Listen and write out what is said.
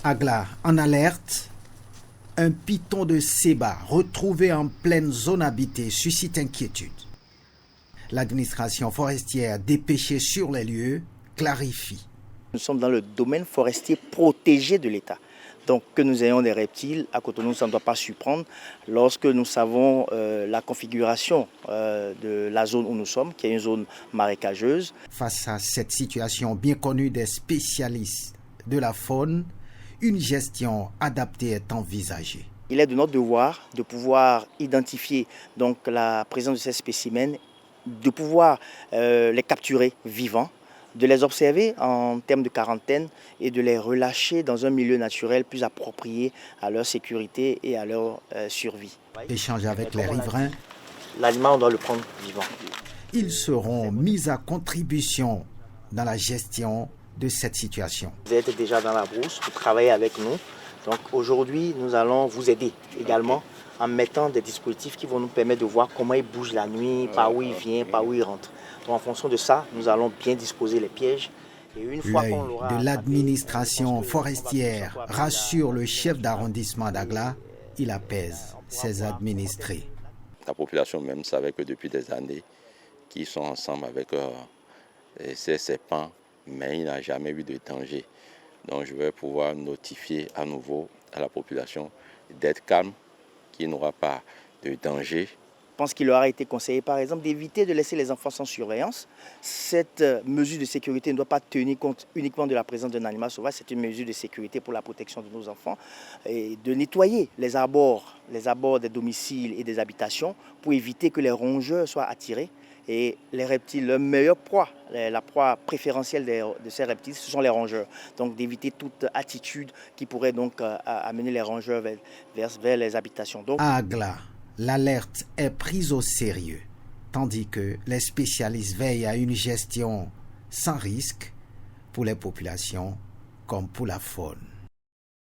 Agla en alerte. Un python de Seba retrouvé en pleine zone habitée suscite inquiétude. L'administration forestière dépêchée sur les lieux clarifie. Nous sommes dans le domaine forestier protégé de l'État. Donc que nous ayons des reptiles à Cotonou, ça ne doit pas surprendre lorsque nous savons la configuration de la zone où nous sommes, qui est une zone marécageuse. Face à cette situation bien connue des spécialistes de la faune, une gestion adaptée est envisagée. Il est de notre devoir de pouvoir identifier donc la présence de ces spécimens, de pouvoir les capturer vivants, de les observer en termes de quarantaine et de les relâcher dans un milieu naturel plus approprié à leur sécurité et à leur survie. Échange avec les riverains. L'animal, on doit le prendre vivant. Ils seront mis à contribution dans la gestion de cette situation. Vous êtes déjà dans la brousse, vous travaillez avec nous. Donc aujourd'hui, nous allons vous aider également en mettant des dispositifs qui vont nous permettre de voir comment il bouge la nuit, par où il vient, par où il rentre. Donc en fonction de ça, nous allons bien disposer les pièges. L'œil de l'administration forestière rassure le chef d'arrondissement d'Agla. Il apaise ses administrés. La population même savait que depuis des années, qu'ils sont ensemble avec ces serpents, mais il n'y a jamais eu de danger. Donc je vais pouvoir notifier à nouveau à la population d'être calme, qu'il n'y aura pas de danger. Je pense qu'il leur a été conseillé, par exemple, d'éviter de laisser les enfants sans surveillance. Cette mesure de sécurité ne doit pas tenir compte uniquement de la présence d'un animal sauvage. C'est une mesure de sécurité pour la protection de nos enfants. Et de nettoyer les abords des domiciles et des habitations pour éviter que les rongeurs soient attirés. Et les reptiles, leur meilleure proie, la proie préférentielle de ces reptiles, ce sont les rongeurs. Donc d'éviter toute attitude qui pourrait donc amener les rongeurs vers les habitations. Donc, à Agla, l'alerte est prise au sérieux, tandis que les spécialistes veillent à une gestion sans risque pour les populations comme pour la faune.